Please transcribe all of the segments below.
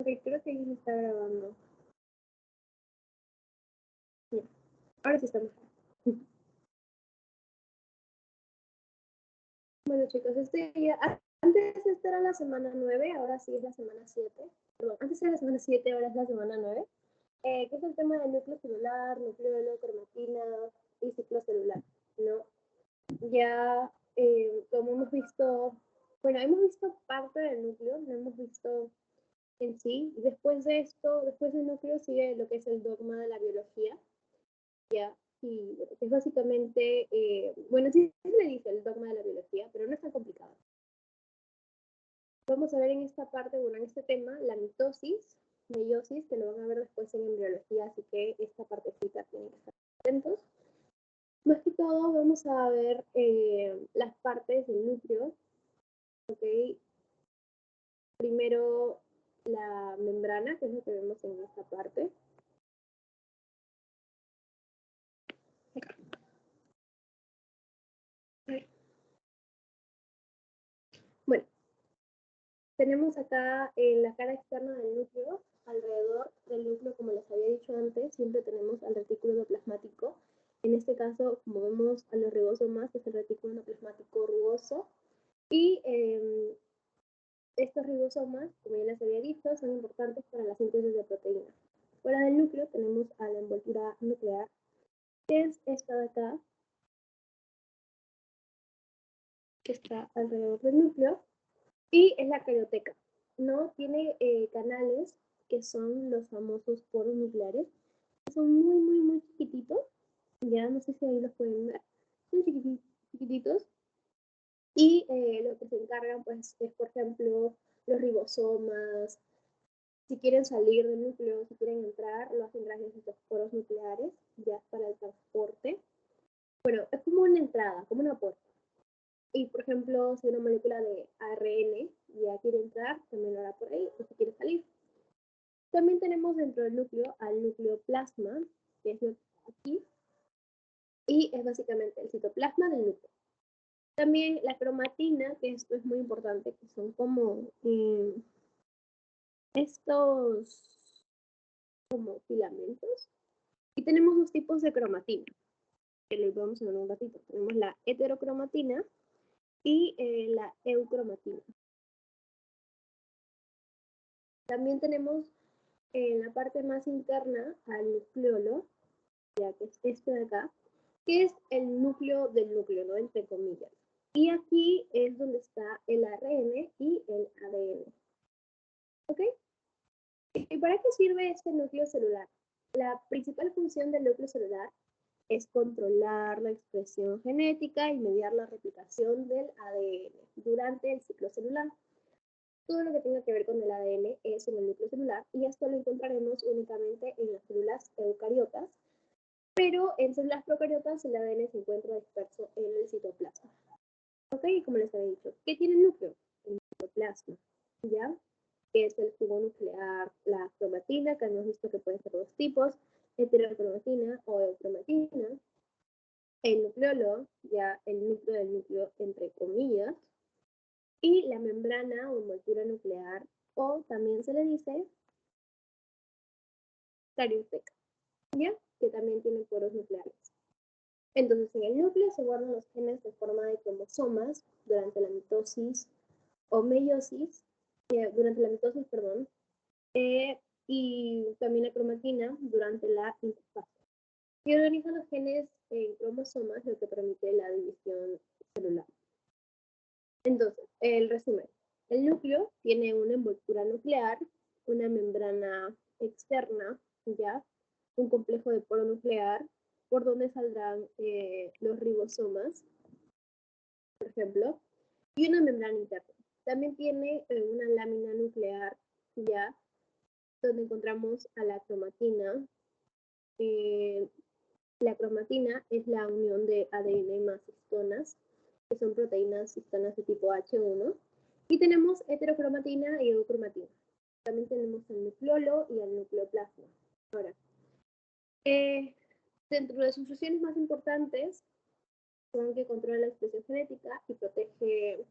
Ok, creo que ahí se está grabando. Ya, ahora sí estamos. Bueno, chicos, antes esta era la semana 9, ahora sí es la semana 7. Perdón, antes era la semana 7, ahora es la semana 9. Que es el tema del núcleo celular, nucleolo, cromatina y ciclo celular, ¿no? Ya, como hemos visto, bueno, hemos visto parte del núcleo, no hemos visto en sí. Después de esto, después del núcleo sigue lo que es el dogma de la biología, ¿ya? Y bueno, es básicamente, bueno, sí se le dice el dogma de la biología, pero no es tan complicado. Vamos a ver en esta parte, bueno, en este tema, la mitosis, meiosis, que lo van a ver después en embriología, así que esta partecita tienen que estar atentos. Más que todo, vamos a ver las partes del núcleo, ¿ok? Primero, la membrana, que es lo que vemos en esta parte. Bueno, tenemos acá en la cara externa del núcleo, alrededor del núcleo, como les había dicho antes, siempre tenemos al retículo endoplasmático. En este caso, como vemos a los ribosomas, es el retículo endoplasmático rugoso. Y estos ribosomas, como ya les había dicho, son importantes para la síntesis de proteínas. Fuera del núcleo tenemos a la envoltura nuclear, que es esta de acá, que está alrededor del núcleo, y es la carioteca, ¿no? Tiene canales que son los famosos poros nucleares, que son muy chiquititos, ya no sé si ahí los pueden ver, son chiquititos, y lo que se encargan, pues, es, por ejemplo, los ribosomas. Si quieren salir del núcleo, si quieren entrar, lo hacen gracias a estos poros nucleares, ya para el transporte. Bueno, es como una entrada, como una puerta. Y, por ejemplo, si una molécula de ARN ya quiere entrar, también lo hará por ahí, o si quiere salir. También tenemos dentro del núcleo al nucleoplasma, que es lo que está aquí, y es básicamente el citoplasma del núcleo. También la cromatina, que esto es muy importante, que son como estos como filamentos. Y tenemos dos tipos de cromatina, que lo vamos a ver en un ratito. Tenemos la heterocromatina y la eucromatina. También tenemos en la parte más interna al nucleolo, ya que es este de acá, que es el núcleo del núcleo, ¿no? Entre comillas. Y aquí es donde está el ARN y el ADN. ¿Ok? ¿Y para qué sirve este núcleo celular? La principal función del núcleo celular es controlar la expresión genética y mediar la replicación del ADN durante el ciclo celular. Todo lo que tenga que ver con el ADN es en el núcleo celular y esto lo encontraremos únicamente en las células eucariotas, pero en células procariotas el ADN se encuentra disperso en el citoplasma. Ok, como les había dicho, ¿qué tiene el núcleo? El citoplasma, ¿ya? Que es el jugo nuclear, la cromatina, que hemos visto que pueden ser dos tipos, heterocromatina o eucromatina, el nucleolo, ya el núcleo del núcleo entre comillas, y la membrana o envoltura nuclear, o también se le dice carioteca, ¿ya? Que también tiene poros nucleares. Entonces, en el núcleo se guardan los genes de forma de cromosomas durante la mitosis o meiosis, durante la mitosis, perdón, y también la cromatina durante la interfase. Y organiza los genes en cromosomas, lo que permite la división celular. Entonces, el resumen. El núcleo tiene una envoltura nuclear, una membrana externa, ya, un complejo de poro nuclear, por donde saldrán los ribosomas, por ejemplo, y una membrana interna. También tiene una lámina nuclear, ya, donde encontramos a la cromatina. La cromatina es la unión de ADN más histonas, que son proteínas histonas de tipo H1. Y tenemos heterocromatina y eucromatina. También tenemos el nucleolo y el nucleoplasma. Ahora, dentro de sus funciones más importantes son que controla la expresión genética y protege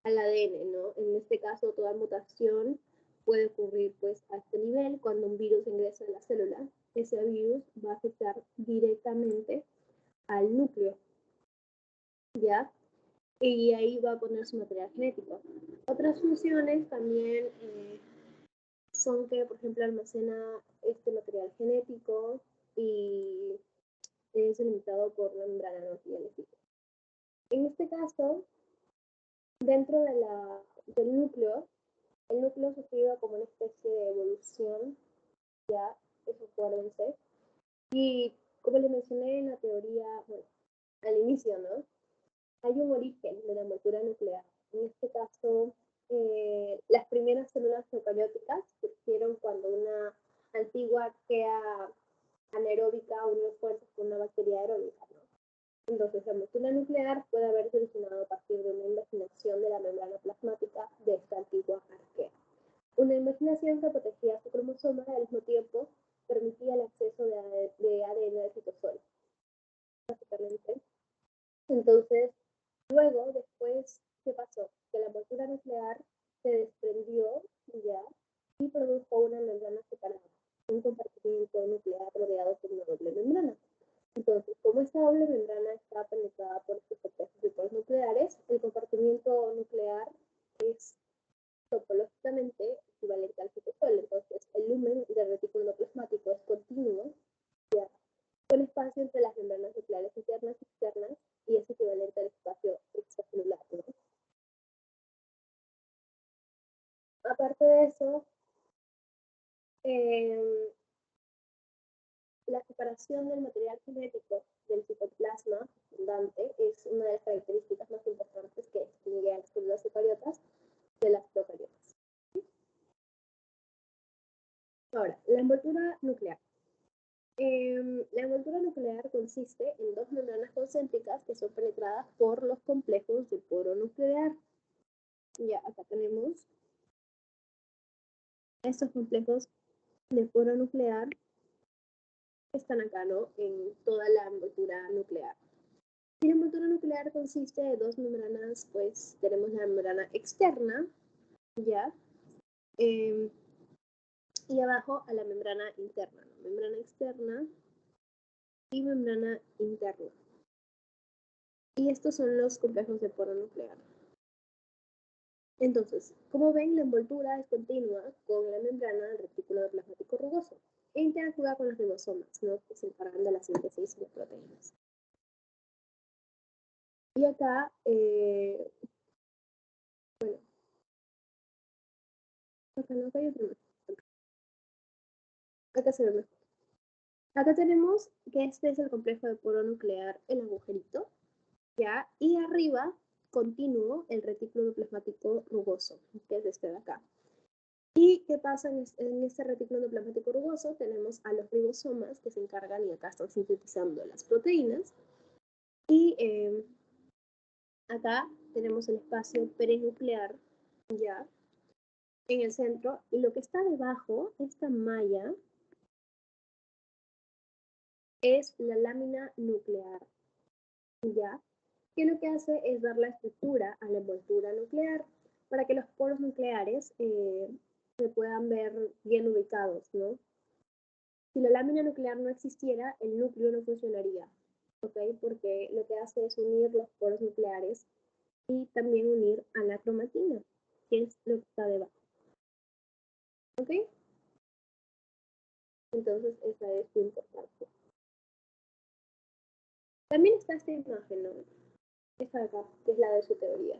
al ADN, ¿no? En este caso, toda mutación puede ocurrir pues a este nivel. Cuando un virus ingresa a la célula, ese virus va a afectar directamente al núcleo, ¿ya? Y ahí va a poner su material genético. Otras funciones también son que, por ejemplo, almacena este material genético y es limitado por la membrana no genética. En este caso, dentro del núcleo, el núcleo sufrió como una especie de evolución, ya, eso acuérdense. Y como les mencioné en la teoría, bueno, al inicio, ¿no? Hay un origen de la envoltura nuclear. En este caso, las primeras células eucarióticas surgieron cuando una antigua arquea anaeróbica unió fuerzas con una bacteria aeróbica, ¿no? Entonces, la envoltura nuclear puede haberse originado a partir de una invaginación de la membrana plasmática de esta antigua arquea. Una invaginación que protegía su cromosoma y al mismo tiempo permitía el acceso de ADN al citosol, básicamente. Entonces, luego, después, ¿qué pasó? Que la envoltura nuclear se desprendió ya y produjo una membrana separada, un compartimiento nuclear rodeado por una doble membrana. Entonces, como esta doble membrana está penetrada por estos complejos de nucleares, el compartimiento nuclear es topológicamente equivalente al citosol. Entonces, el lumen del retículo endoplasmático es continuo, ya, con espacio entre las membranas nucleares internas y externas, y es equivalente al espacio extracelular, ¿no? Aparte de eso, la separación del material genético del citoplasma fundante es una de las características más importantes que distingue a las células eucariotas de las procariotas. Ahora, la envoltura nuclear. La envoltura nuclear consiste en dos membranas concéntricas que son penetradas por los complejos de poro nuclear. Ya, acá tenemos estos complejos de poro nuclear que están acá, ¿no? En toda la envoltura nuclear. Y la envoltura nuclear consiste de dos membranas, pues tenemos la membrana externa, ya, y abajo a la membrana interna, ¿no? Membrana externa y membrana interna. Y estos son los complejos de poro nuclear. Entonces, como ven, la envoltura es continua con la membrana del retículo endoplasmático rugoso e interactúa con los ribosomas, ¿no? Que se encargan de la síntesis de proteínas. Y acá, bueno, acá no, acá hay otro más. Acá se ve mejor. Acá tenemos que este es el complejo de poro nuclear, el agujerito, ¿ya? Y arriba, continuo, el retículo endoplasmático rugoso, que es este de acá. ¿Y qué pasa en este retículo endoplasmático rugoso? Tenemos a los ribosomas que se encargan y acá están sintetizando las proteínas. Y acá tenemos el espacio perinuclear, ya, en el centro. Y lo que está debajo, esta malla, es la lámina nuclear, ya, que lo que hace es dar la estructura a la envoltura nuclear para que los poros nucleares se puedan ver bien ubicados, ¿no? Si la lámina nuclear no existiera, el núcleo no funcionaría, ¿ok? Porque lo que hace es unir los poros nucleares y también unir a la cromatina, que es lo que está debajo, ¿ok? Entonces, esa es su importancia. También está esta imagen, ¿no? Esta de acá, que es la de su teoría.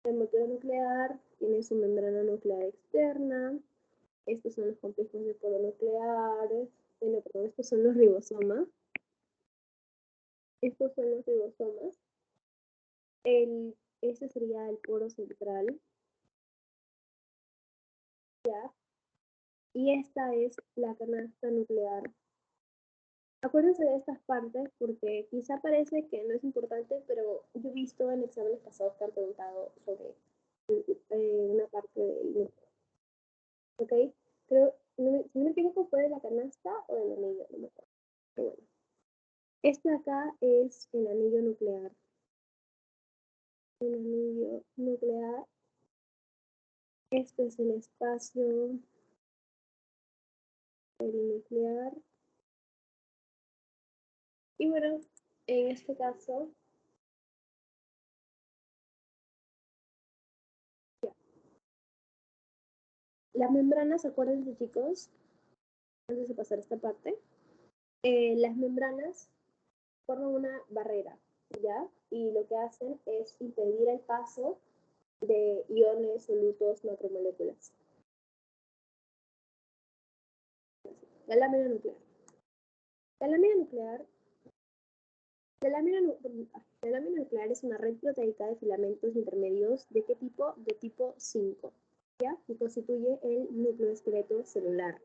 La envoltura nuclear tiene su membrana nuclear externa. Estos son los complejos de poro nucleares. No, perdón, estos son los ribosomas. Estos son los ribosomas. Este sería el poro central. ¿Ya? Y esta es la canasta nuclear. Acuérdense de estas partes porque quizá parece que no es importante, pero yo he visto en exámenes pasados que han preguntado sobre una parte del núcleo. ¿Ok? Creo, si no me equivoco, fue de la canasta o del anillo, no me acuerdo. Pero bueno. Este de acá es el anillo nuclear. El anillo nuclear. Este es el espacio perinuclear. Y bueno, en este caso, las membranas, acuérdense chicos, antes de pasar esta parte, las membranas forman una barrera, ¿ya? Y lo que hacen es impedir el paso de iones, solutos, macromoléculas. La lámina nuclear. La lámina nuclear, la lámina, la lámina nuclear es una red proteica de filamentos intermedios. ¿De qué tipo? De tipo 5, ¿ya? Y constituye el núcleo esqueleto celular.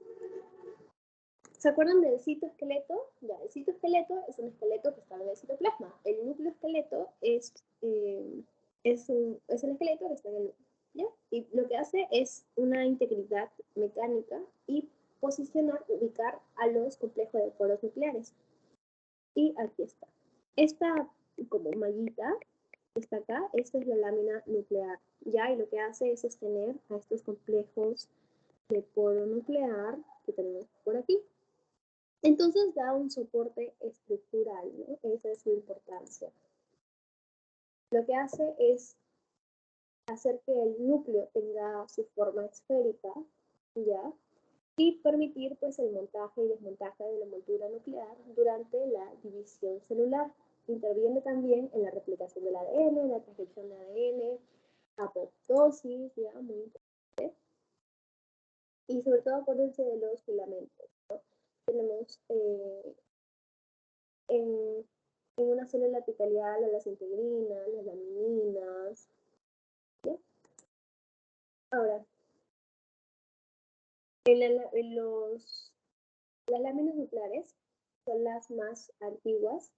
¿Se acuerdan del citoesqueleto? Ya, el citoesqueleto es un esqueleto que está en el citoplasma. El núcleo esqueleto es el esqueleto que está en el núcleo, ¿ya? Y lo que hace es una integridad mecánica y posicionar, ubicar a los complejos de poros nucleares. Y aquí está. Esta como mallita que está acá, esta es la lámina nuclear, ¿ya? Y lo que hace es sostener a estos complejos de poro nuclear que tenemos por aquí. Entonces da un soporte estructural, ¿no? Esa es su importancia. Lo que hace es hacer que el núcleo tenga su forma esférica, ¿ya? Y permitir pues el montaje y desmontaje de la envoltura nuclear durante la división celular. Interviene también en la replicación del ADN, en la transcripción de ADN, apoptosis, ya, muy importante. Y sobre todo acuérdense de los filamentos, ¿no? Tenemos en una célula epitelial a las integrinas, las lamininas, ¿ya? Ahora, las láminas nucleares son las más antiguas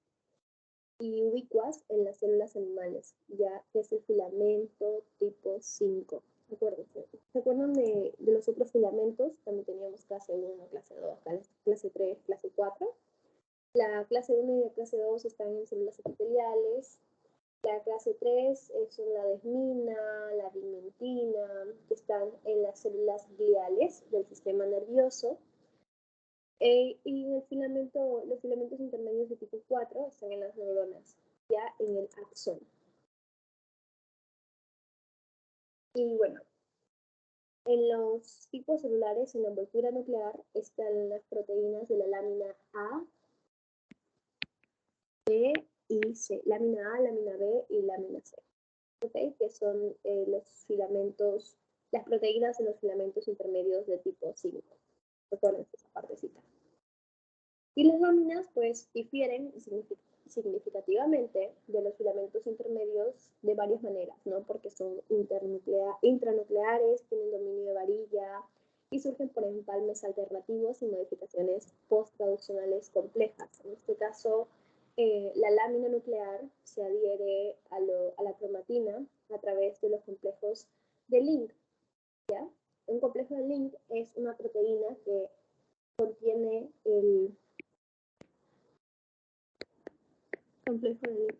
y ubicuas en las células animales, ya que es el filamento tipo 5. Acuérdense. ¿Se acuerdan de los otros filamentos? También teníamos clase 1, clase 2, clase 3, clase 4. La clase 1 y la clase 2 están en células epiteliales. La clase 3 son la desmina, la vimentina, que están en las células gliales del sistema nervioso. Y los filamentos intermedios de tipo 4 están en las neuronas, ya en el axón. Y bueno, en los tipos celulares, en la envoltura nuclear, están las proteínas de la lámina A, B y C. Lámina A, lámina B y lámina C. ¿Okay? Que son los filamentos, las proteínas de los filamentos intermedios de tipo 5. Recuerden esa partecita. Y las láminas, pues, difieren significativamente de los filamentos intermedios de varias maneras, ¿no? Porque son intranucleares, tienen dominio de varilla y surgen por empalmes alternativos y modificaciones posttraduccionales complejas. En este caso, la lámina nuclear se adhiere a la cromatina a través de los complejos de Link, ¿ya? Un complejo de Link es una proteína que contiene el complejo de Link.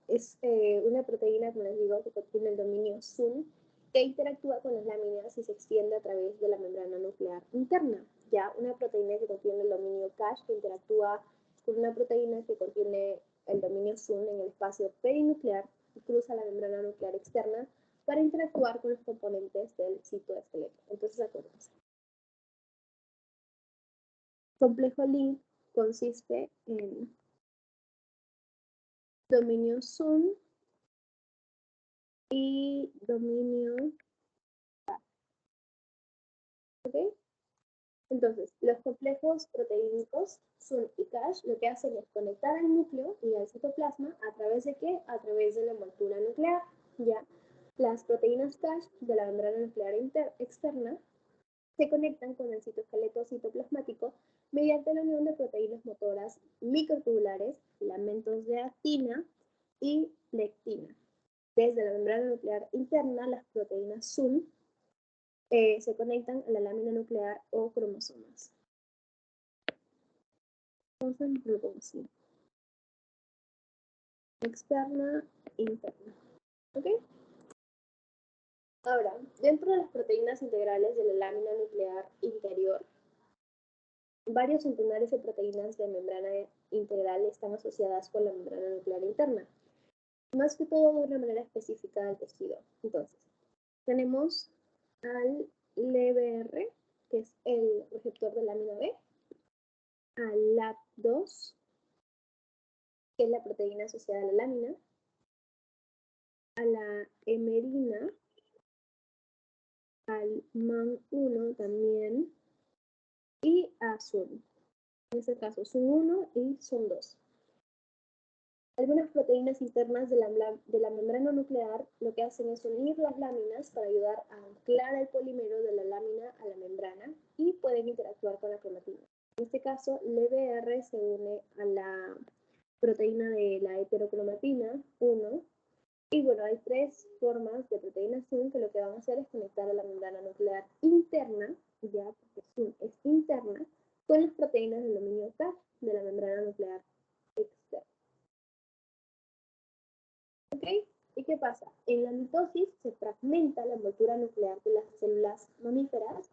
Es una proteína, como les digo, que contiene el dominio SUN, que interactúa con las láminas y se extiende a través de la membrana nuclear interna. Ya una proteína que contiene el dominio CASH, que interactúa con una proteína que contiene el dominio SUN en el espacio perinuclear y cruza la membrana nuclear externa para interactuar con los componentes del citoesqueleto. Entonces, acuérdense. Complejo Link consiste en dominio SUN y dominio CASH. ¿Ok? Entonces, los complejos proteínicos SUN y CASH lo que hacen es conectar al núcleo y al citoplasma ¿a través de qué? A través de la envoltura nuclear. Ya, las proteínas CASH de la membrana nuclear externa se conectan con el citoesqueleto citoplasmático mediante la unión de proteínas motoras microtubulares, filamentos de actina y lectina. Desde la membrana nuclear interna, las proteínas SUN se conectan a la lámina nuclear o cromosomas. Entonces lo pongo así. Externa, interna. ¿Ok? Ahora, dentro de las proteínas integrales de la lámina nuclear interior, varios centenares de proteínas de membrana integral están asociadas con la membrana nuclear interna, más que todo de una manera específica del tejido. Entonces, tenemos al LBR, que es el receptor de lámina B, al LAP2, que es la proteína asociada a la lámina, a la hemerina, al MAN1 también, y a SUN. En este caso, SUN1 y SUN2. Algunas proteínas internas de la membrana nuclear lo que hacen es unir las láminas para ayudar a anclar el polímero de la lámina a la membrana y pueden interactuar con la cromatina. En este caso, LBR se une a la proteína de la heterocromatina 1. Y bueno, hay tres formas de proteína SUN que lo que van a hacer es conectar a la membrana nuclear interna, ya porque SUN es interna, con las proteínas del dominio K de la membrana nuclear externa. ¿Ok? ¿Y qué pasa? En la mitosis se fragmenta la envoltura nuclear de las células mamíferas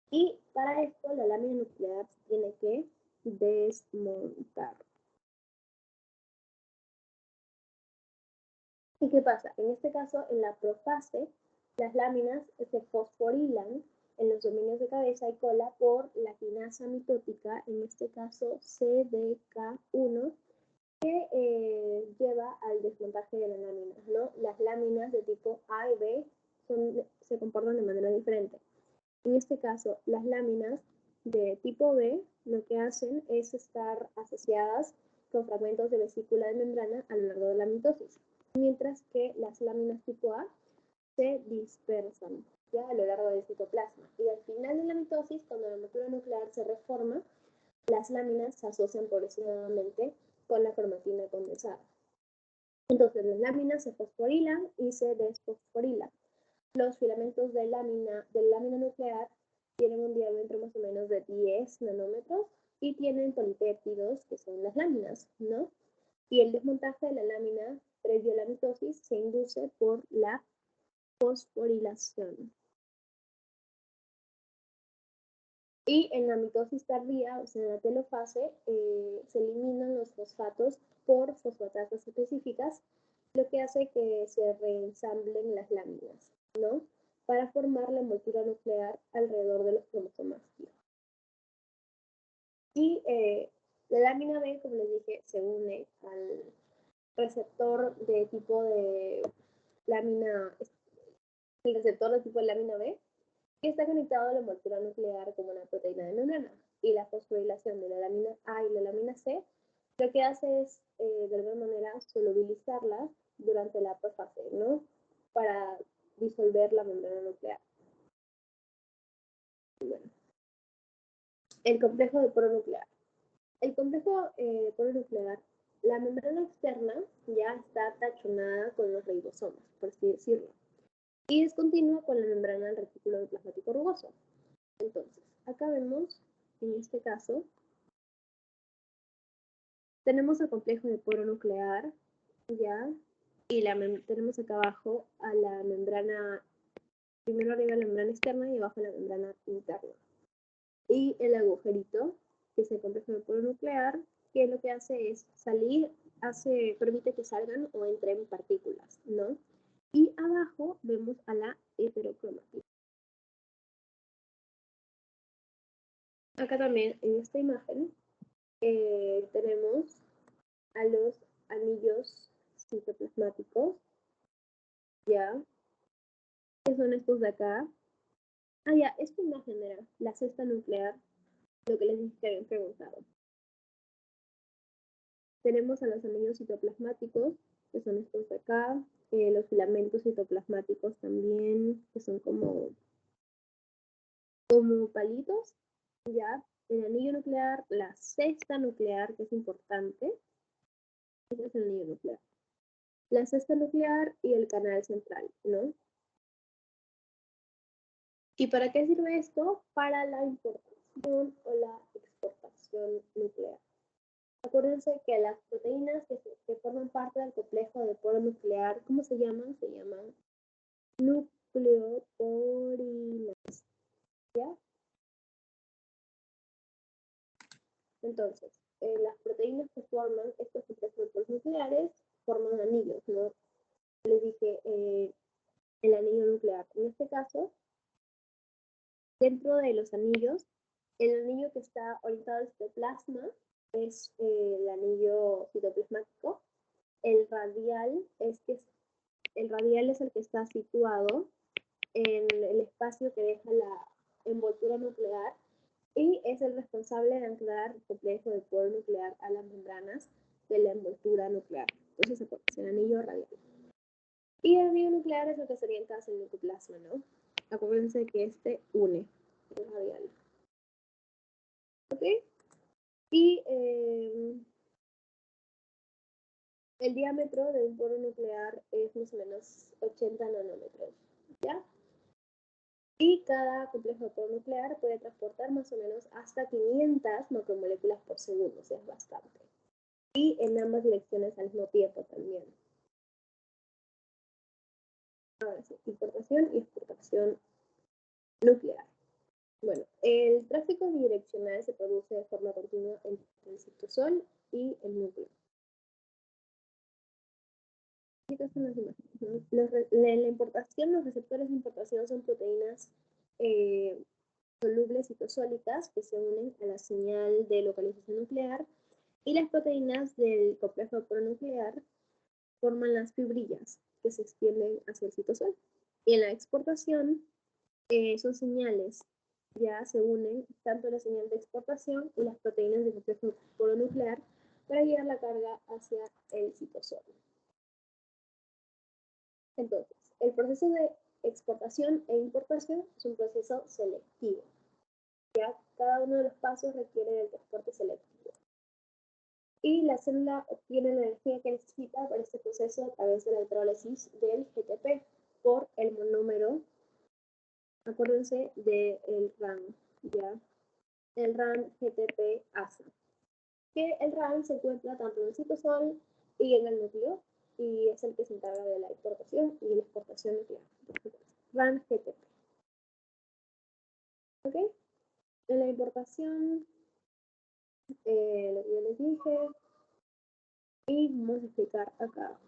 y para esto la lámina nuclear tiene que desmontar. ¿Y qué pasa? En este caso, en la profase, las láminas se fosforilan en los dominios de cabeza y cola por la quinasa mitótica, en este caso CDK1, que lleva al desmontaje de la lámina, ¿no? Las láminas de tipo A y B se comportan de manera diferente. En este caso, las láminas de tipo B lo que hacen es estar asociadas con fragmentos de vesícula de membrana a lo largo de la mitosis, mientras que las láminas tipo A se dispersan ya a lo largo del citoplasma. Y al final de la mitosis, cuando la envoltura nuclear se reforma, las láminas se asocian progresivamente con la cromatina condensada. Entonces, las láminas se fosforilan y se desfosforilan. Los filamentos de lámina nuclear tienen un diámetro más o menos de 10 nanómetros y tienen polipéptidos, que son las láminas, ¿no? Y el desmontaje de la lámina previo a la mitosis se induce por la fosforilación. Y en la mitosis tardía, o sea, en la telofase, se eliminan los fosfatos por fosfatasas específicas, lo que hace que se reensamblen las láminas, ¿no? Para formar la envoltura nuclear alrededor de los cromosomas fijos. Y la lámina B, como les dije, se une al receptor de tipo de lámina, el receptor de tipo de lámina B, que está conectado a la envoltura nuclear como una proteína de membrana. Y la fosforilación de la lámina A y la lámina C lo que hace es, de alguna manera, solubilizarlas durante la profase, ¿no? Para disolver la membrana nuclear. Bueno, el complejo de poro nuclear. El complejo de poro nuclear, la membrana externa ya está tachonada con los ribosomas, por así decirlo, y es continua con la membrana del retículo plasmático rugoso. Entonces, acá vemos, en este caso, tenemos el complejo de poro nuclear, ya, y tenemos acá abajo a la membrana, primero arriba la membrana externa y abajo la membrana interna. Y el agujerito, que es el complejo de poro nuclear, que lo que hace es salir, permite que salgan o entren partículas, ¿no? Y abajo vemos a la heterocromatina. Acá también en esta imagen tenemos a los anillos citoplasmáticos, ya, que son estos de acá. Ah, ya, esta imagen era la cesta nuclear, lo que les dije que habían preguntado. Tenemos a los anillos citoplasmáticos, que son estos de acá, los filamentos citoplasmáticos también, que son como palitos, ya, el anillo nuclear, la cesta nuclear, que es importante, ese es el anillo nuclear, la cesta nuclear y el canal central, ¿no? ¿Y para qué sirve esto? Para la importación o la exportación nuclear. Acuérdense que las proteínas que forman parte del complejo de poro nuclear, ¿cómo se llaman? Se llaman nucleoporinas. ¿Ya? Entonces, las proteínas que forman estos complejos nucleares forman anillos, ¿no? Les dije el anillo nuclear. En este caso, dentro de los anillos, el anillo que está orientado al citoplasma es el anillo citoplasmático. El radial es el que está situado en el espacio que deja la envoltura nuclear y es el responsable de anclar el complejo de polo nuclear a las membranas de la envoltura nuclear. Entonces es el anillo radial. Y el anillo nuclear es lo que se orienta hacia el nucleoplasma, ¿no? Acuérdense que este une, el radial. ¿Ok? Y el diámetro de un poro nuclear es más o menos 80 nanómetros, ¿ya? Y cada complejo de poro nuclear puede transportar más o menos hasta 500 macromoléculas por segundo, o sea, es bastante. Y en ambas direcciones al mismo tiempo también. Ahora sí, importación y exportación nuclear. Bueno, el tráfico bidireccional se produce de forma continua entre el citosol y el núcleo. Estas son las imágenes, ¿no? La importación, los receptores de importación son proteínas solubles citosólicas que se unen a la señal de localización nuclear y las proteínas del complejo pronuclear forman las fibrillas que se extienden hacia el citosol. Y en la exportación son señales, ya se unen tanto la señal de exportación y las proteínas del complejo pronuclear para llevar la carga hacia el citosol. Entonces, el proceso de exportación e importación es un proceso selectivo. Ya cada uno de los pasos requiere del transporte selectivo. Y la célula obtiene la energía que necesita para este proceso a través de la electrólisis del GTP por el monómero, acuérdense del RAN, ¿ya? El RAN GTP-ASA. Que el RAN se encuentra tanto en el citosol y en el núcleo, y es el que se encarga de la importación y la exportación nuclear. RAN GTP. ¿Ok? En la importación, lo que yo les dije, y vamos a explicar acá.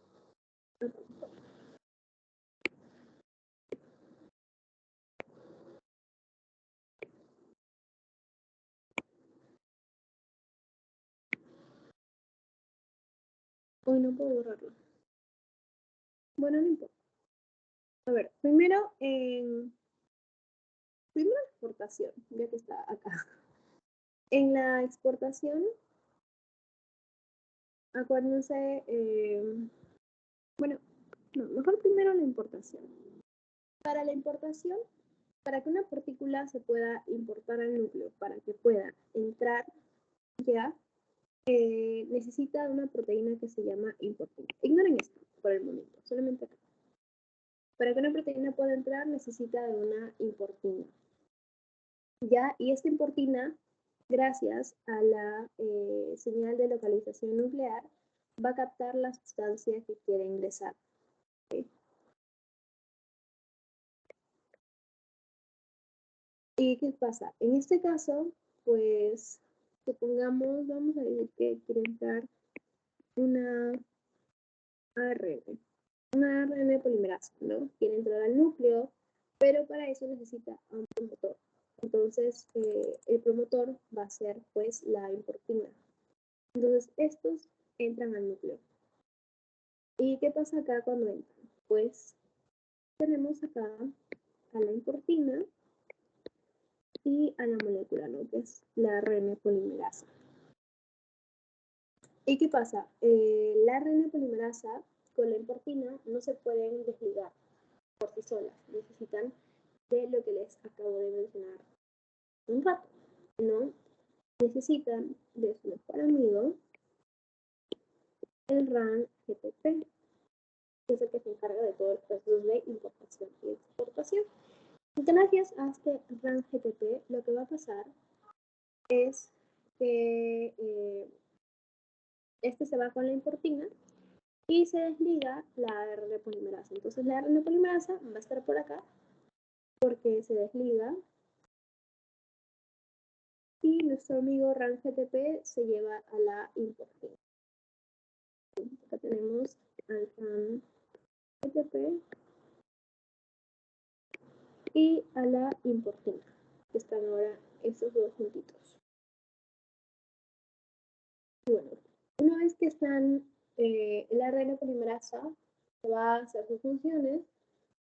Hoy no puedo borrarlo. Bueno, no importa. A ver, primero exportación, ya que está acá. En la exportación, acuérdense, bueno, no, mejor primero la importación. Para la importación, para que una partícula se pueda importar al núcleo, para que pueda entrar ya, necesita una proteína que se llama importina. Ignoren esto por el momento, solamente acá. Para que una proteína pueda entrar necesita de una importina. ¿Ya? Y esta importina, gracias a la señal de localización nuclear, va a captar la sustancia que quiere ingresar. ¿Okay? ¿Y qué pasa? En este caso, pues, supongamos, vamos a decir que quiere entrar una ARN, una ARN polimerasa, ¿no? Quiere entrar al núcleo, pero para eso necesita un promotor. Entonces, el promotor va a ser, pues, la importina. Entonces, estos entran al núcleo. ¿Y qué pasa acá cuando entran? Pues, tenemos acá a la importina y a la molécula, ¿no? Que es la ARN polimerasa. ¿Y qué pasa? La ARN polimerasa con la importina no se pueden desligar por sí solas. Necesitan de lo que les acabo de mencionar un rato, ¿no? Necesitan de su mejor amigo, el RAN GTP, que es el que se encarga de todos los procesos de importación y exportación. Gracias a este RAN GTP, lo que va a pasar es que este se va con la importina y se desliga la ARN polimerasa. Entonces la ARN polimerasa va a estar por acá porque se desliga y nuestro amigo RAN-GTP se lleva a la importina. Acá tenemos al RAN-GTP y a la importina, que están ahora estos dos juntitos. Bueno, una vez que están, la ARN polimerasa va a hacer sus funciones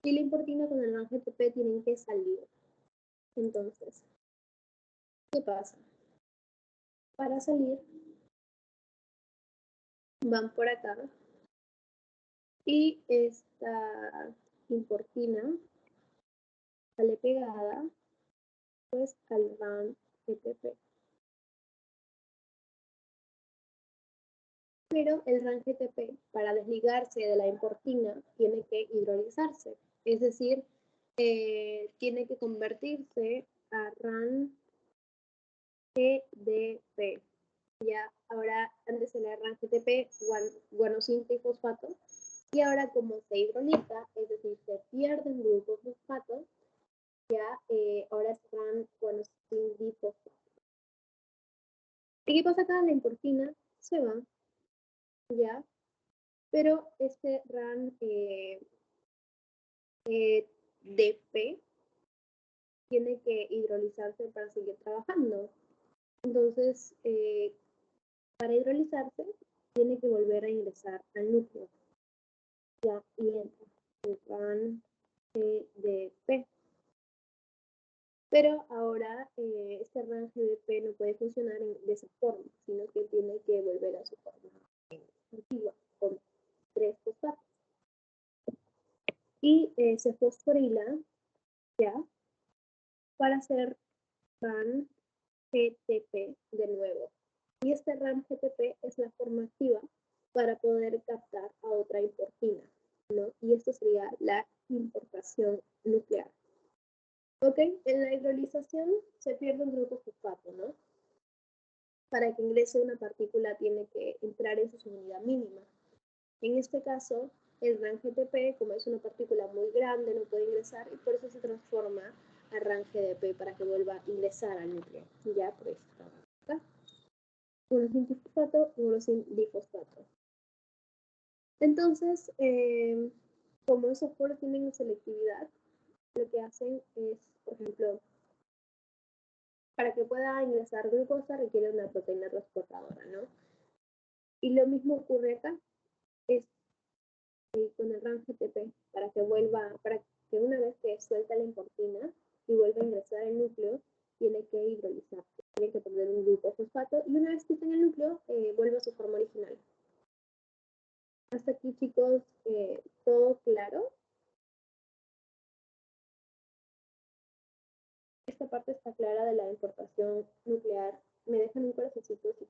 y la importina con el RAN-GTP tienen que salir. Entonces, ¿qué pasa? Para salir, van por acá y esta importina sale pegada pues al RAN-GTP. Pero el RAN-GTP, para desligarse de la importina, tiene que hidrolizarse. Es decir, tiene que convertirse a RAN-GDP. Ya, ahora antes era RAN-GTP, guanosin trifosfato, y ahora como se hidroliza, es decir, se pierden grupos fosfatos, ya ahora es RAN-guanosin difosfato. ¿Y qué pasa acá? La importina se va, ya, pero este RAN-DP tiene que hidrolizarse para seguir trabajando. Entonces, para hidrolizarse, tiene que volver a ingresar al núcleo. Ya, y entra el RAN-GDP. Pero ahora este RAN-GDP no puede funcionar de esa forma, sino que tiene que volver a su forma antigua, con 3 fosfatos. Y se fosforila ya para hacer RAN-GTP de nuevo. Y este RAN-GTP es la forma activa para poder captar a otra importina, ¿no? Y esto sería la importación nuclear. ¿Ok? En la hidrolización se pierde un grupo fosfato, ¿no? Para que ingrese una partícula tiene que entrar en su unidad mínima. En este caso, el RAN-GTP, como es una partícula muy grande, no puede ingresar y por eso se transforma a RAN-GDP para que vuelva a ingresar al núcleo. Ya, por eso está acá. Guanosin trifosfato y guanosin difosfato. Entonces, como esos poros tienen selectividad, lo que hacen es, por ejemplo, para que pueda ingresar glucosa requiere una proteína transportadora, ¿no? Y lo mismo ocurre acá, es con el RAN-GTP, para que una vez que suelta la importina y vuelva a ingresar al núcleo, tiene que hidrolizar, tiene que perder un grupo fosfato y una vez que está en el núcleo, vuelve a su forma original. Hasta aquí, chicos, ¿todo claro? Esta parte está clara de la importación nuclear. Me dejan un corazoncito si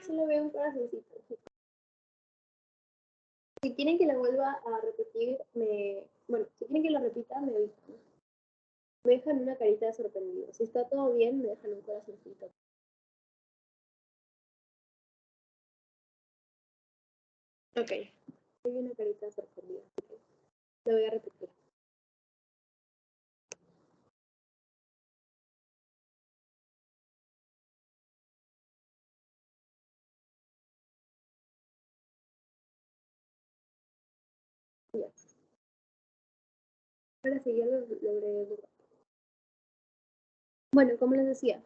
solo veo un corazoncito. Si quieren que la vuelva a repetir, si quieren que la repita, me avisan. Me dejan una carita de sorprendido. Si está todo bien, me dejan un corazoncito. Ok. Hay una carita sorprendida. Lo voy a repetir. Ya. Ahora sí, ya lo logré borrar. Bueno, como les decía,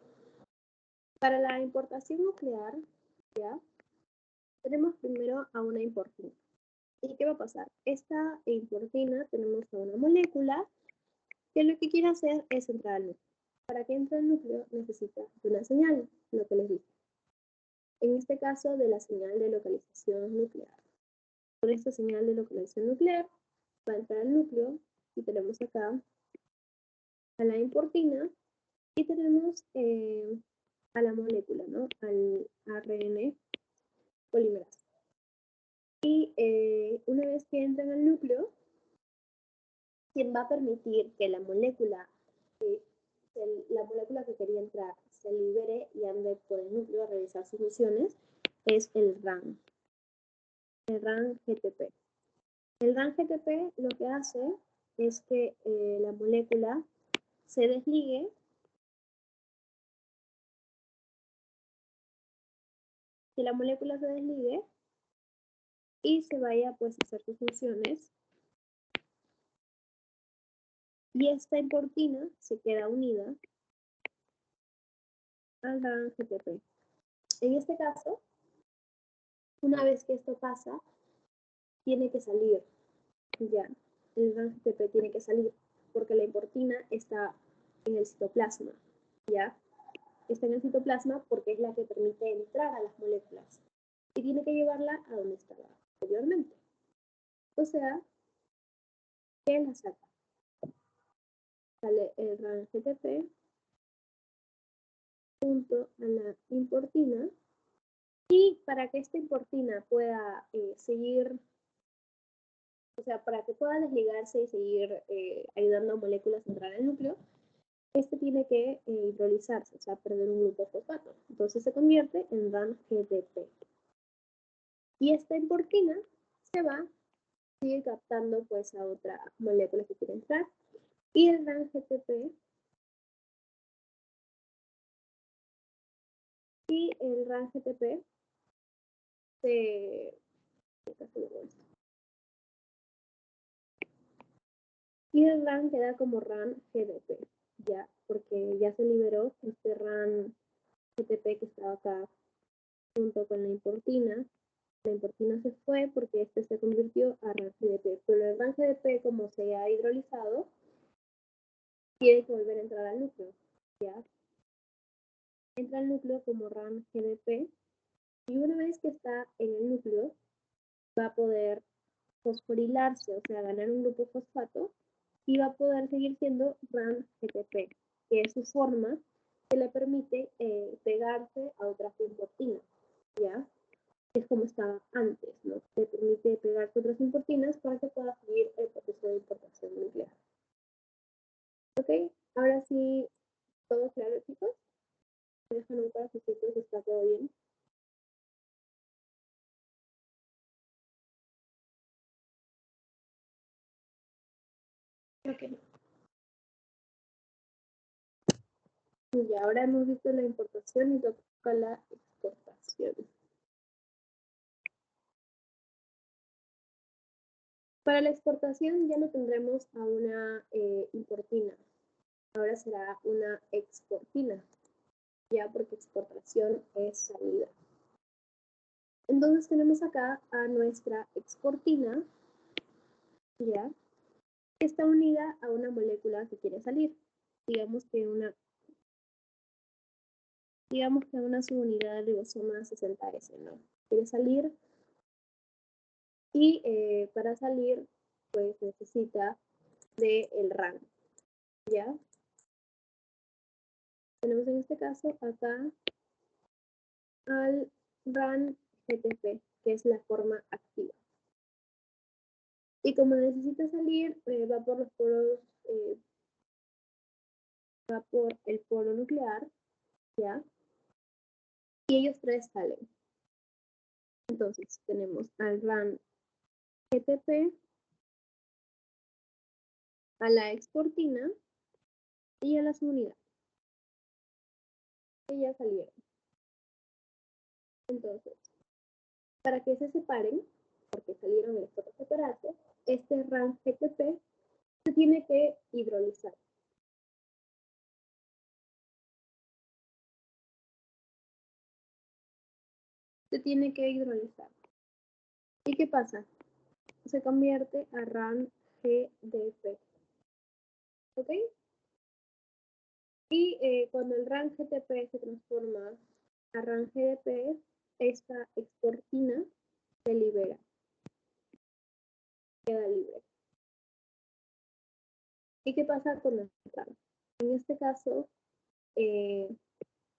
para la importación nuclear, ya, tenemos primero a una importina. ¿Y qué va a pasar? Esta importina tenemos a una molécula que lo que quiere hacer es entrar al núcleo. Para que entre al núcleo necesita una señal, lo que les dije. En este caso, de la señal de localización nuclear. Con esta señal de localización nuclear va a entrar al núcleo y tenemos acá a la importina y tenemos a la molécula, ¿no? Al ARN polimerasa. Y una vez que entran al núcleo, quien va a permitir que la molécula que quería entrar se libere y ande por el núcleo a realizar sus funciones es el RAN GTP. El RAN GTP lo que hace es que la molécula se desligue y se vaya pues a hacer sus funciones. Y esta importina se queda unida al RAN GTP. En este caso, una vez que esto pasa, tiene que salir ya. El RAN GTP tiene que salir porque la importina está en el citoplasma, ¿ya? Está en el citoplasma porque es la que permite entrar a las moléculas y tiene que llevarla a donde estaba anteriormente. O sea, ¿qué la saca? Sale el RAN GTP junto a la importina y para que esta importina pueda seguir, o sea, para que pueda desligarse y seguir ayudando a moléculas a entrar al núcleo, este tiene que hidrolizarse, o sea, perder un grupo fosfato. Entonces se convierte en RAN GTP. Y esta importina se va, sigue captando pues a otra molécula que quiere entrar. Y el RAN GTP se... Y el RAN queda como RAN GDP, ya, porque ya se liberó este RAN GTP que estaba acá junto con la importina. La importina se fue porque este se convirtió a RAN GDP, pero el RAN GDP, como se ha hidrolizado, tiene que volver a entrar al núcleo, ¿ya? Entra al núcleo como RAN GDP y una vez que está en el núcleo va a poder fosforilarse, o sea, ganar un grupo fosfato y va a poder seguir siendo RAN GTP, que es su forma que le permite pegarse a otras importinas, ¿ya? Es como estaba antes, ¿no? Te permite pegarse a otras importinas para que pueda seguir el proceso de importación nuclear. ¿Ok? Ahora sí, ¿todo claro, chicos? ¿Me dejan un corazoncito si está todo bien? Ok. Y ahora hemos visto la importación y toca la exportación. Para la exportación ya no tendremos a una importina, ahora será una exportina, ya porque exportación es salida. Entonces tenemos acá a nuestra exportina, ya, que está unida a una molécula que quiere salir. Digamos que una subunidad del ribosoma 60S, ¿no? Quiere salir y para salir, pues necesita del RAN, ¿ya? Tenemos en este caso acá al RAN GTP, que es la forma activa. Y como necesita salir, va por los poros, va por el poro nuclear, ¿ya? Y ellos tres salen. Entonces tenemos al RAN GTP, a la exportina y a la subunidad, que ya salieron. Entonces, para que se separen, porque salieron y les toca separarse, este RAN GTP se tiene que hidrolizar. Se tiene que hidrolizar. ¿Y qué pasa? Se convierte a RAN GDP. ¿Ok? Y cuando el RAN GTP se transforma a RAN GDP, esta exportina se libera. Queda libre. ¿Y qué pasa con el RAN? En este caso,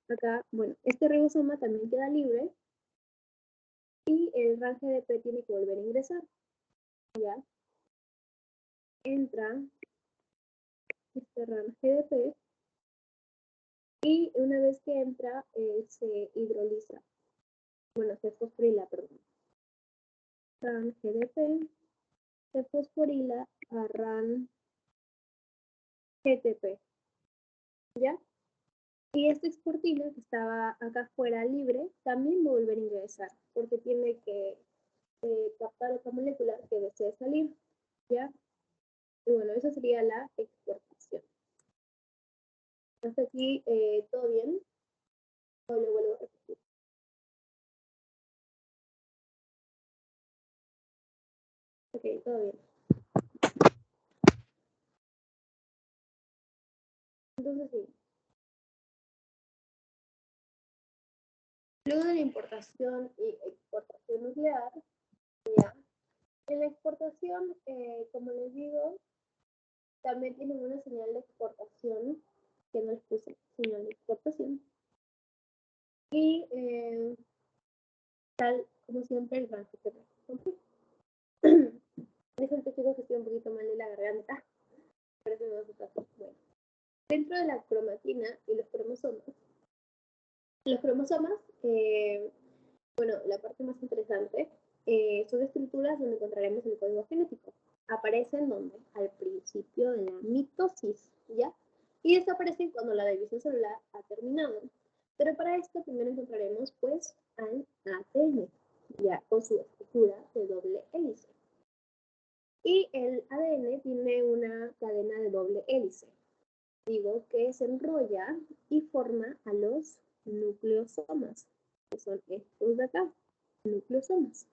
acá, bueno, este ribosoma también queda libre y el RAN GDP tiene que volver a ingresar, ¿ya? entra este RAN GDP y una vez que entra se hidroliza. Bueno, se fosforila, perdón. RAN GDP se fosforila a RAN GTP. ¿Ya? Y esta exportina que estaba acá afuera libre también va a volver a ingresar porque tiene que captar otra molécula que desee salir. ¿Ya? Y bueno, esa sería la exportación. Hasta aquí, ¿todo bien? O lo vuelvo a repetir. Ok, todo bien. Entonces sí. Luego de la importación y exportación nuclear, ya. En la exportación, como les digo, también tienen una señal de exportación, que no les puse señal de exportación. Y tal como siempre el rango que Disculpen chicos que estoy un poquito mal de la garganta. Por eso me va a estar bueno. Dentro de la cromatina y los cromosomas, bueno, la parte más interesante, son estructuras donde encontraremos el código genético. Aparecen donde? Al principio de la mitosis, ¿ya? Y desaparecen cuando la división celular ha terminado. Pero para esto primero encontraremos pues al ADN, ya con su estructura de doble hélice. Y el ADN tiene una cadena de doble hélice. Digo que se enrolla y forma a los nucleosomas, que son estos de acá, nucleosomas.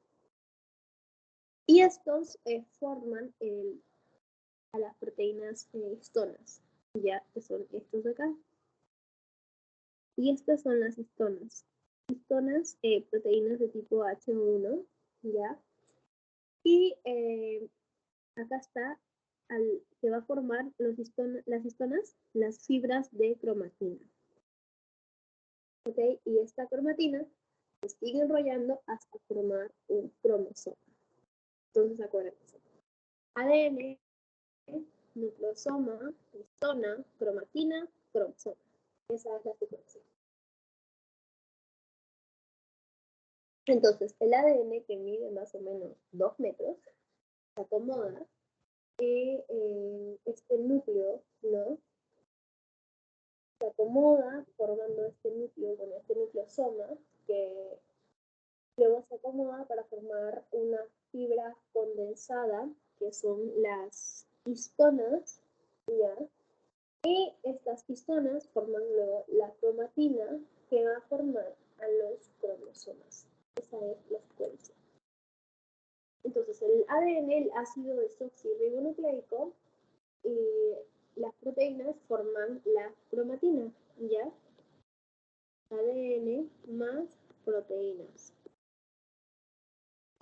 Y estos forman a las proteínas histonas, ya que son estos de acá. Y estas son las histonas. Histonas, proteínas de tipo H1, ya. Y acá está que va a formar las histonas, las fibras de cromatina. ¿Ok? Y esta cromatina se sigue enrollando hasta formar un cromosoma. Entonces, acuérdense. ADN, nucleosoma, histona, cromatina, cromosoma. Esa es la secuencia. Entonces, el ADN, que mide más o menos 2 metros, se acomoda este núcleo, ¿no? Se acomoda formando este núcleo, bueno, este nucleosoma, que luego se acomoda para formar una fibra condensada, que son las histonas, ¿ya? Y estas histonas forman luego la cromatina, que va a formar a los cromosomas. Esa es la secuencia. Entonces, el ADN, el ácido desoxirribonucleico, y las proteínas forman la cromatina, ¿ya? ADN más proteínas.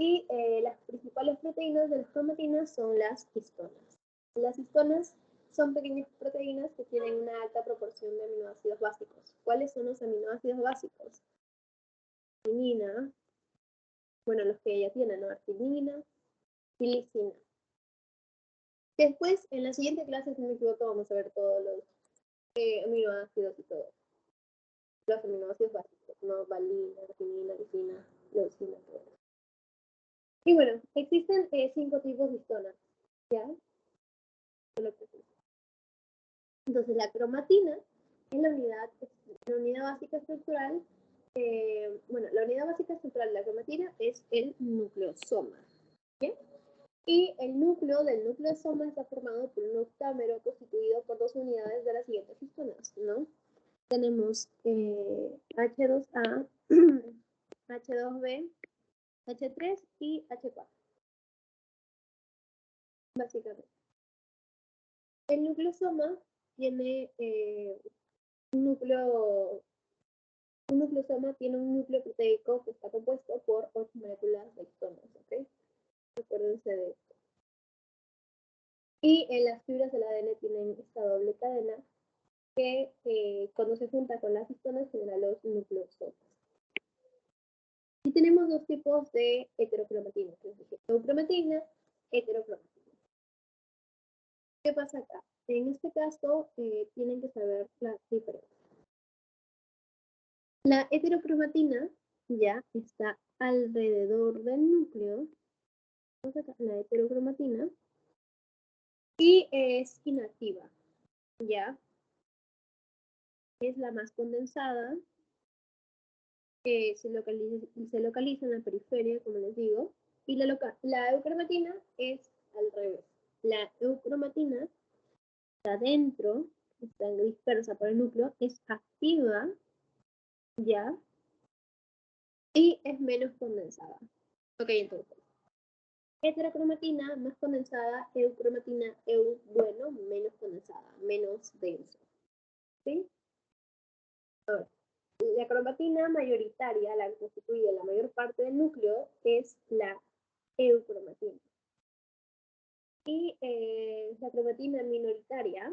Y las principales proteínas de las cromatinas son las histonas. Las histonas son pequeñas proteínas que tienen una alta proporción de aminoácidos básicos. ¿Cuáles son los aminoácidos básicos? Arginina, bueno, los que ella tiene, ¿no? Arginina y lisina. Después, en la siguiente clase, si no me equivoco, vamos a ver todos los aminoácidos y todo. Los aminoácidos básicos, ¿no? Valina, arginina, lisina, leucina, todo eso. Y bueno, existen 5 tipos de histonas, ¿ya? Entonces, la cromatina es la unidad básica estructural. Bueno, la unidad básica estructural de la cromatina es el nucleosoma. ¿Bien? Y el núcleo del nucleosoma está formado por un octámero constituido por 2 unidades de las siguientes histonas, ¿no? Tenemos H2A, H2B, H3 y H4, básicamente. El nucleosoma tiene un nucleosoma tiene un núcleo proteico que está compuesto por 8 moléculas de histonas, ¿ok? Acuérdense de esto. Y en las fibras del ADN tienen esta doble cadena que cuando se junta con las histonas genera los nucleosomas. Y tenemos 2 tipos de heterocromatina, eucromatina, heterocromatina. ¿Qué pasa acá? En este caso, tienen que saber la diferencia. La heterocromatina ya está alrededor del núcleo, la heterocromatina, y es inactiva, ya. Es la más condensada, se localiza en la periferia, como les digo, y la eucromatina es al revés. La eucromatina está dentro, está dispersa por el núcleo, es activa, ya, y es menos condensada. Ok, entonces, heterocromatina más condensada, eucromatina, bueno, menos condensada, menos denso, ¿sí? Ahora, la cromatina mayoritaria, la que constituye la mayor parte del núcleo, es la eucromatina. Y la cromatina minoritaria,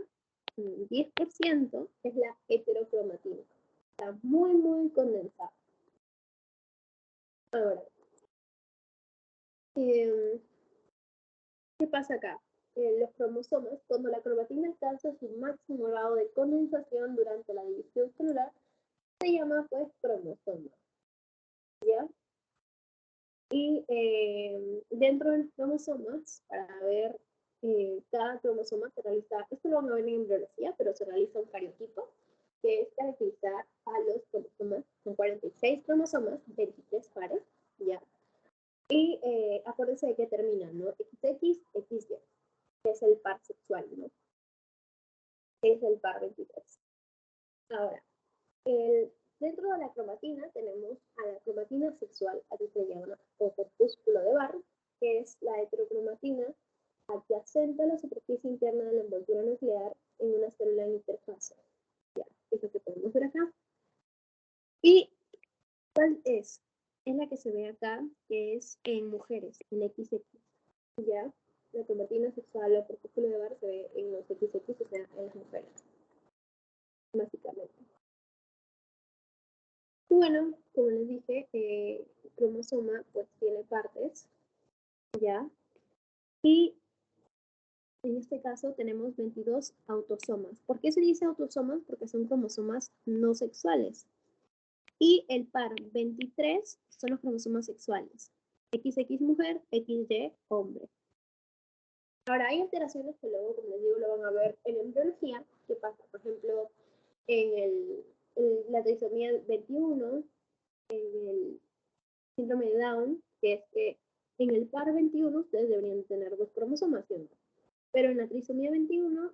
10%, es la heterocromatina. Está muy, muy condensada. Ahora, ¿qué pasa acá? Los cromosomas, cuando la cromatina alcanza su máximo grado de condensación durante la división celular, se llama pues cromosoma. ¿Ya? Y dentro de los cromosomas, para ver cada cromosoma se realiza, esto lo van a ver en embriología, pero se realiza un cariotipo, que es caracterizar a los cromosomas, con 46 cromosomas, 23 pares, ¿ya? Y acuérdense de que terminan, ¿no? XX, XY, que es el par sexual, ¿no? Es el par 23. Ahora, dentro de la cromatina tenemos a la cromatina sexual, aquí se llama, o corpúsculo de Barr, que es la heterocromatina adyacente a la superficie interna de la envoltura nuclear en una célula en interfase. Ya, es lo que podemos ver acá. ¿Y cuál es? Es la que se ve acá, que es en mujeres, en XX. Ya, la cromatina sexual o corpúsculo de Barr se ve en los XX, o sea, en las mujeres, básicamente. Y bueno, como les dije, el cromosoma pues tiene partes, ¿ya? Y en este caso tenemos 22 autosomas. ¿Por qué se dice autosomas? Porque son cromosomas no sexuales. Y el par 23 son los cromosomas sexuales. XX mujer, XY hombre. Ahora, hay alteraciones que luego, como les digo, lo van a ver en embriología. ¿Qué pasa? Por ejemplo, en la trisomía 21, en el síndrome de Down, que es que en el par 21 ustedes deberían tener 2 cromosomas, ¿sí? Pero en la trisomía 21,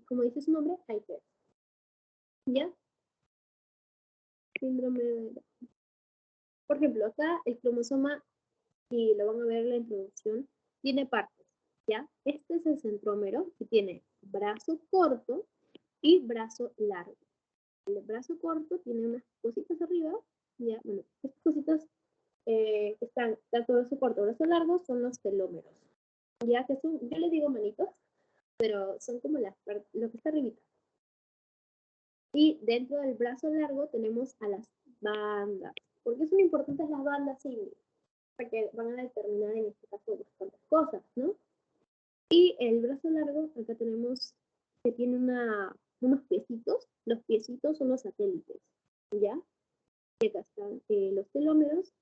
como dice su nombre, hay 3. ¿Ya? Síndrome de Down. Por ejemplo, acá el cromosoma, y lo van a ver en la introducción, tiene partes, ¿ya? Este es el centrómero, que tiene brazo corto y brazo largo. El brazo corto tiene unas cositas arriba, ¿ya? Bueno, estas cositas que están tanto brazo corto, brazo largo, son los telómeros, ¿ya? Que son, yo les digo manitos, pero son como lo que está arribita. Y dentro del brazo largo tenemos a las bandas. ¿Por qué son importantes las bandas, Ingrid? Porque van a determinar en este caso bastantes cosas, ¿no? Y el brazo largo, acá tenemos que tiene unos piecitos. Los piecitos son los satélites, ¿ya? Y acá están los telómeros.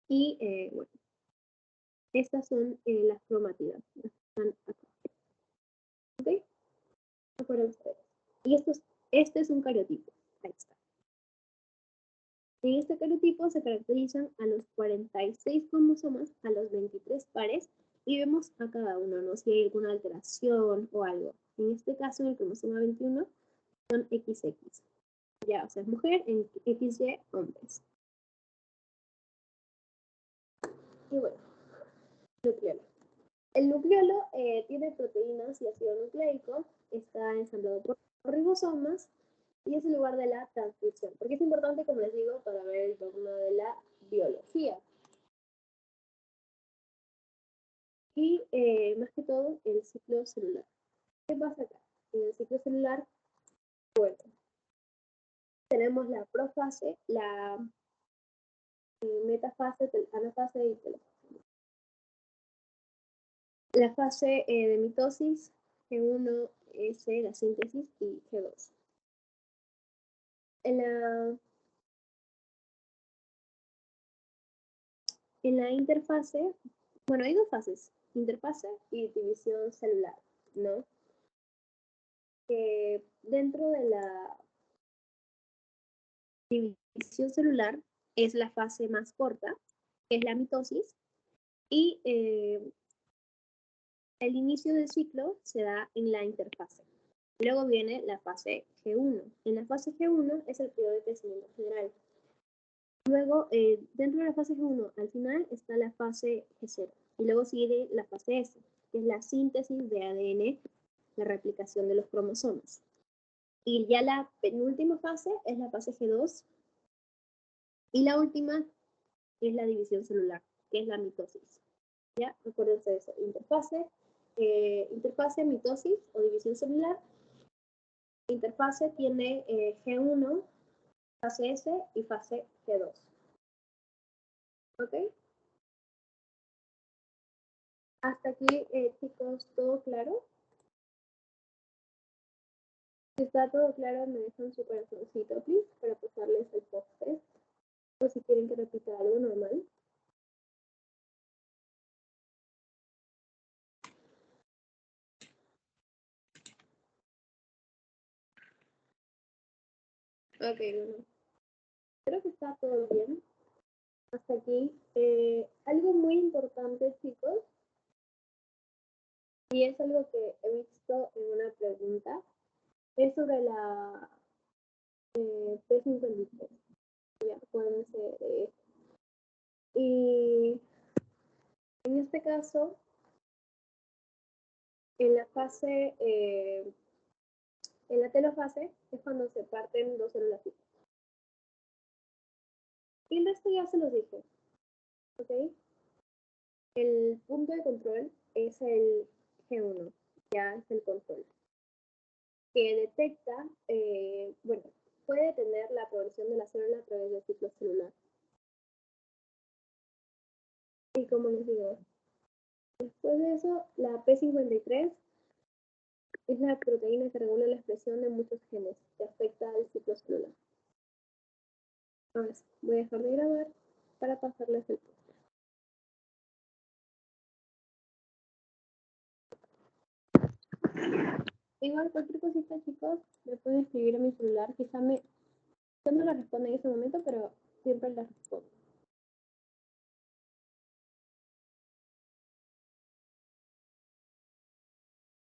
Y bueno, estas son las cromátidas. Están acá. ¿Ok? Acuérdense. Y este es un cariotipo. Ahí está. En este cariotipo se caracterizan a los 46 cromosomas, a los 23 pares, y vemos a cada uno, ¿no? Si hay alguna alteración o algo. En este caso, en el cromosoma 21, son XX. Ya, o sea, es mujer, en XY, hombres. Y bueno, nucleolo. El nucleolo tiene proteínas y ácido nucleico, está ensamblado por ribosomas, y es el lugar de la transcripción. Porque es importante, como les digo, para ver el dogma de la biología. Y más que todo, el ciclo celular. ¿Qué pasa acá? En el ciclo celular, bueno, tenemos la profase, la metafase, anafase y telofase. La fase de mitosis, G1, S, la síntesis, y G2. En la interfase, bueno, hay dos fases, interfase y división celular, ¿no? Que dentro de la división celular es la fase más corta, que es la mitosis, y el inicio del ciclo se da en la interfase. Luego viene la fase G1. En la fase G1 es el periodo de crecimiento general. Luego, dentro de la fase G1, al final está la fase G0. Y luego sigue la fase S, que es la síntesis de ADN, la replicación de los cromosomas. Y ya la penúltima fase es la fase G2. Y la última es la división celular, que es la mitosis. ¿Ya? Acuérdense de eso. Interfase, mitosis o división celular. Interfase tiene G1, fase S y fase G2. ¿Ok? Hasta aquí, chicos, ¿todo claro? Si está todo claro, me dejan su corazoncito, please, para pasarles el post-test. O si quieren que repita algo normal. Ok, bueno. Creo que está todo bien. Hasta aquí. Algo muy importante, chicos, y es algo que he visto en una pregunta, es sobre la P53. Ya, acuérdense de eso. Y en este caso, en la fase, en la telofase, es cuando se parten dos células. Y el resto ya se los dije, ¿ok? El punto de control es el G1, ya es el control, que detecta, bueno, puede detener la progresión de la célula a través del ciclo celular. Y como les digo, después de eso, la P53 es la proteína que regula la expresión de muchos genes que afecta al ciclo celular. Ahora sí, voy a dejar de grabar para pasarles el post. Igual cualquier cosita, chicos, me pueden escribir a mi celular. Quizá yo no la respondo en ese momento, pero siempre la respondo.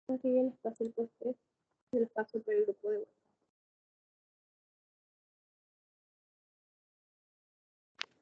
Así que les paso el post, se los paso por el grupo de WhatsApp.